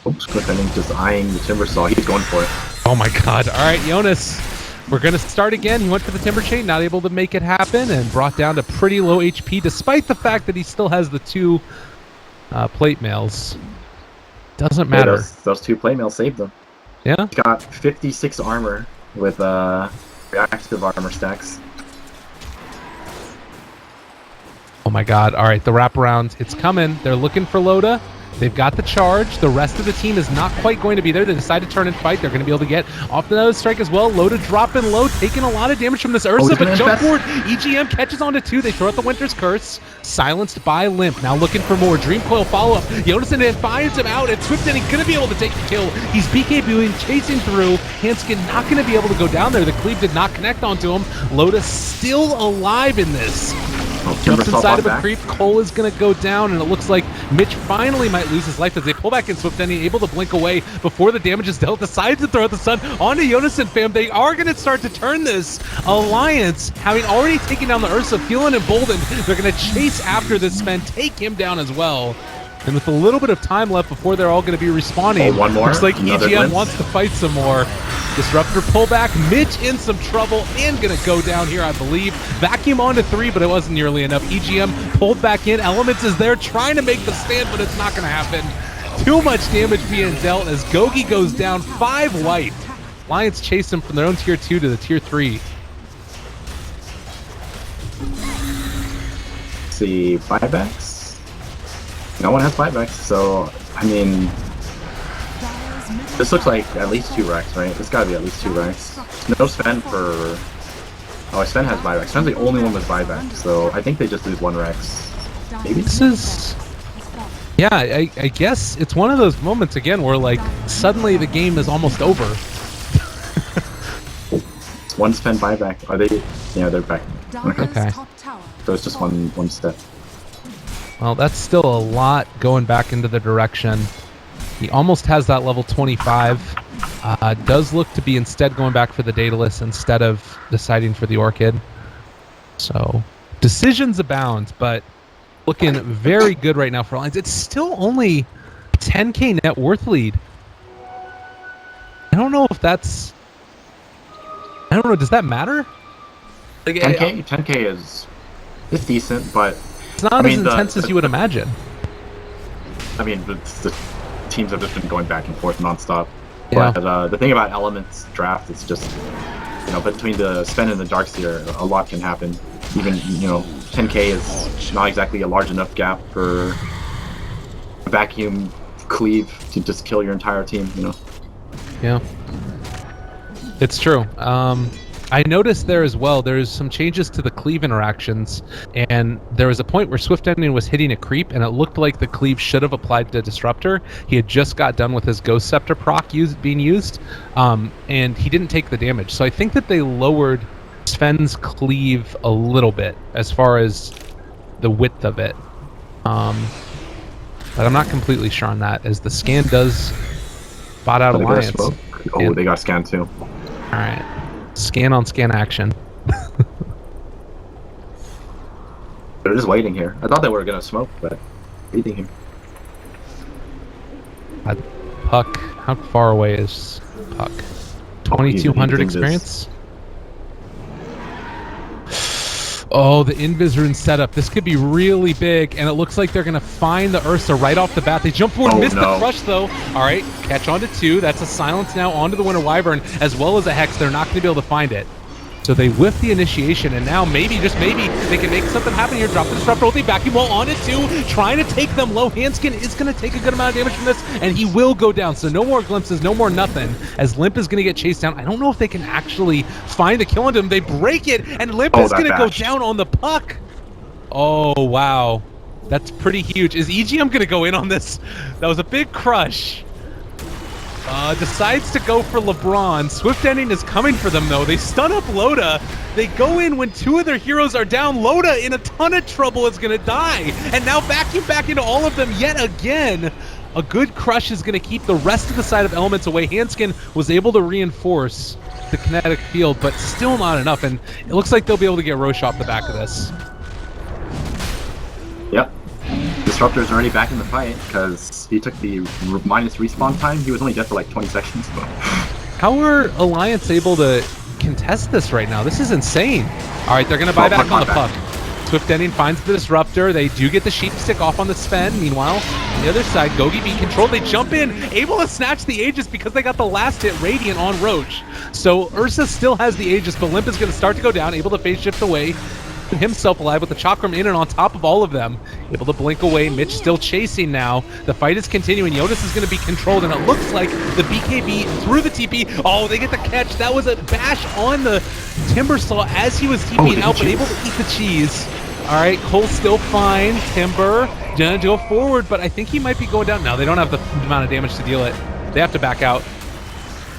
Oops, Cliff, I think just eyeing the Timber Saw. He's going for it. Oh my god. All right, Jonas. We're going to start again. He went for the Timber Chain, not able to make it happen, and brought down to pretty low HP, despite the fact that he still has the two plate mails. Doesn't matter. Hey, those two plate mails saved them. Yeah? He's got 56 armor with reactive armor stacks. Oh my god. All right, the wraparound. It's coming. They're looking for Loda. They've got the charge. The rest of the team is not quite going to be there. They decide to turn and fight. They're going to be able to get off the nose strike as well. Loda dropping low, taking a lot of damage from this Ursa, but jump forward. EGM catches onto two. They throw out the Winter's Curse. Silenced by Limp. Now looking for more. Dream Coil follow-up. Jonas then finds him out, and Swift Ending going to be able to take the kill. He's BKBing, chasing through. Hanskin not going to be able to go down there. The cleave did not connect onto him. Loda still alive in this. Jumps inside of a creep. Cole is going to go down, and it looks like Mitch finally might lose his life as they pull back in. Swift Ending able to blink away before the damage is dealt. Decides to throw out the sun onto Jonas and fam. They are going to start to turn this. Alliance, having already taken down the Ursa, feeling emboldened. They're going to chase after this man, take him down as well. And with a little bit of time left before they're all going to be respawning, one more. looks like Another EGM glimpse. wants to fight some more. Disruptor pullback, Mitch in some trouble and gonna go down here, I believe. Vacuum onto 3, but it wasn't nearly enough. EGM pulled back in. Elements is there trying to make the stand, but it's not gonna happen. Too much damage being dealt as Gogi goes down, 5 white. Lions chase him from their own tier 2 to the tier 3. See, buybacks? No one has buybacks, so, I mean, this looks like at least 2 racks, right? It's gotta be at least 2 racks. No Sven for... Oh, Sven has buybacks. Sven's the only one with buybacks, so I think they just lose 1 racks. Maybe? This is... Yeah, I guess it's one of those moments, again, where, like, suddenly the game is almost over. It's 1 Sven buyback. Are they... Yeah, they're back. Okay. So it's just one step. Well, that's still a lot going back into the direction. He almost has that level 25. Does look to be instead going back for the Daedalus instead of deciding for the Orchid. So, decisions abound, but looking very good right now for Lions. It's still only 10k net worth lead. I don't know if that's... I don't know, does that matter? Like, 10k is... It's decent, but... It's not as intense as you would imagine. I mean, the teams have just been going back and forth nonstop. Yeah. But the thing about Elements draft is just, you know, between the Sven and the Darkseer, a lot can happen. Even, you know, 10k is not exactly a large enough gap for a vacuum cleave to just kill your entire team, you know? Yeah. It's true. I noticed there as well, there's some changes to the cleave interactions, and there was a point where Swift Ending was hitting a creep, and it looked like the cleave should have applied to Disruptor. He had just got done with his Ghost Scepter proc being used, and he didn't take the damage. So I think that they lowered Sven's cleave a little bit, as far as the width of it. But I'm not completely sure on that, as the scan does spot out Alliance. Oh, they got scanned too. Alright. Scan on scan action. They're just waiting here. I thought they were gonna smoke, but waiting here. Puck, how far away is Puck? 2200 experience? Oh, the Invis rune setup. This could be really big, and it looks like they're gonna find the Ursa right off the bat. They jump forward, miss the crush though. All right, catch onto 2. That's a silence now onto the Winter Wyvern, as well as a Hex. They're not gonna be able to find it. So they whiff the initiation, and now maybe, just maybe, they can make something happen here. Drop the Disruptor, ulti, vacuum wall onto 2, trying to take them low. Handskin is going to take a good amount of damage from this, and he will go down. So no more glimpses, no more nothing, as Limp is going to get chased down. I don't know if they can actually find the kill on him. They break it, and Limp is going to go down on the Puck. Oh, wow. That's pretty huge. Is EGM going to go in on this? That was a big crush. Decides to go for LeBron. Swift Ending is coming for them, though. They stun up Loda. They go in when 2 of their heroes are down. Loda, in a ton of trouble, is going to die. And now vacuum back into all of them yet again. A good crush is going to keep the rest of the side of Elements away. Handskin was able to reinforce the kinetic field, but still not enough. And it looks like they'll be able to get Roche off the back of this. Yep. Disruptor's already back in the fight because he took the minus respawn time. He was only dead for like 20 seconds. But... How are Alliance able to contest this right now? This is insane. All right, they're going to buy back on the Puck. Swift Ending finds the Disruptor. They do get the Sheep Stick off on the Sven. Meanwhile, on the other side, Gogi being controlled. They jump in, able to snatch the Aegis because they got the last hit Radiant on Roach. So Ursa still has the Aegis, but Limp is going to start to go down, able to phase shift away. Himself alive with the Chakram in and on top of all of them. Able to blink away. Mitch still chasing now. The fight is continuing. Jonas is going to be controlled, and it looks like the BKB through the TP. Oh, they get the catch. That was a bash on the Timbersaw as he was TPing out, but able to eat the cheese. All right, Cole's still fine. Timber gonna go forward, but I think he might be going down. No, they don't have the amount of damage to deal it. They have to back out.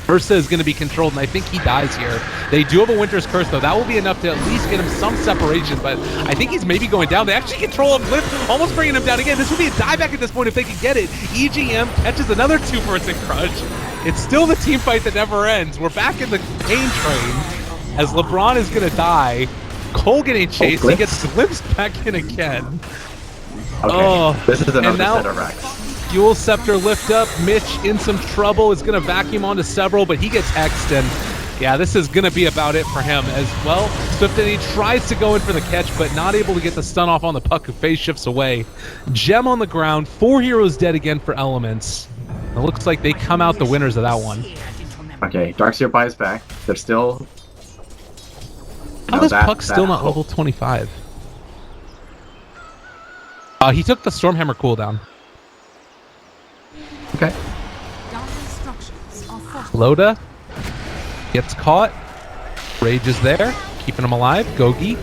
Ursa is going to be controlled, and I think he dies here. They do have a Winter's Curse, though. That will be enough to at least get him some separation, but I think he's maybe going down. They actually control him, Blip, almost bringing him down again. This would be a dieback at this point if they could get it. EGM catches another 2-person crush. It's still the team fight that never ends. We're back in the pain train as LeBron is going to die. Cole getting chased. He gets glimpsed back in again. Okay, this is another set of racks. Fuel Scepter lift up. Mitch in some trouble, is going to vacuum onto several, but he gets X'd, and yeah, this is going to be about it for him as well. Swift Ending tries to go in for the catch, but not able to get the stun off on the puck, who phase shifts away. Gem on the ground, 4 heroes dead again for Elements. It looks like they come out the winners of that one. Okay, Darkseer buys back. They're still... How is Puck still not level 25? He took the Stormhammer cooldown. Okay. Loda gets caught. Rage is there, keeping him alive. Gogi.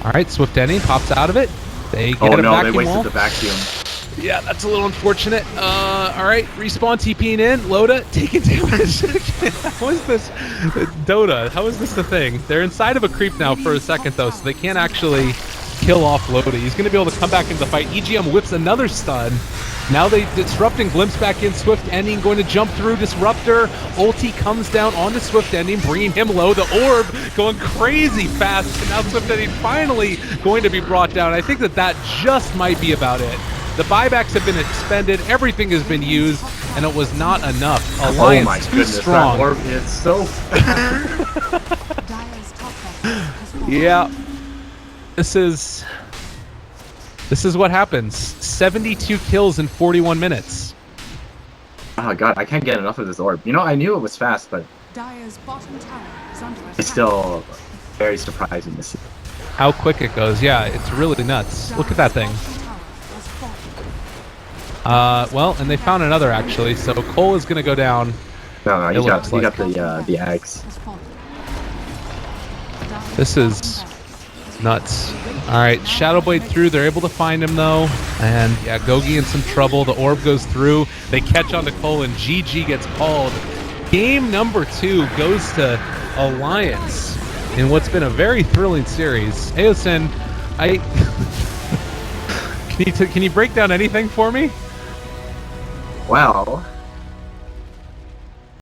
Alright, Swift Ending pops out of it. They get a vacuum they wasted wall. the vacuum. Yeah, that's a little unfortunate. Alright, respawn TPing in. Loda taking damage. How is this? Dota, how is this the thing? They're inside of a creep now for a second, though, so they can't actually kill off Loda. He's going to be able to come back into the fight. EGM whips another stun. Now they disrupting, glimpse back in. Swift Ending going to jump through Disruptor. Ulti comes down onto Swift Ending, bringing him low. The orb going crazy fast, and now Swift Ending finally going to be brought down. I think that just might be about it. The buybacks have been expended, everything has been used, and it was not enough. Alliance oh my too goodness, strong. That orb is so Yeah. This is what happens. 72 kills in 41 minutes. Oh god, I can't get enough of this orb. You know, I knew it was fast, but Dire's bottom tower is under attack. it's still very surprising to see. How quick it goes. Yeah, it's really nuts. Look at that thing. Well, and they found another actually. So Cole is going to go down. No, he got like. the eggs. This is nuts. Alright, Shadowblade through. They're able to find him though. And yeah, Gogi in some trouble. The orb goes through. They catch onto Cole and GG gets called. Game number 2 goes to Alliance in what's been a very thrilling series. Aosin, can you break down anything for me? Well,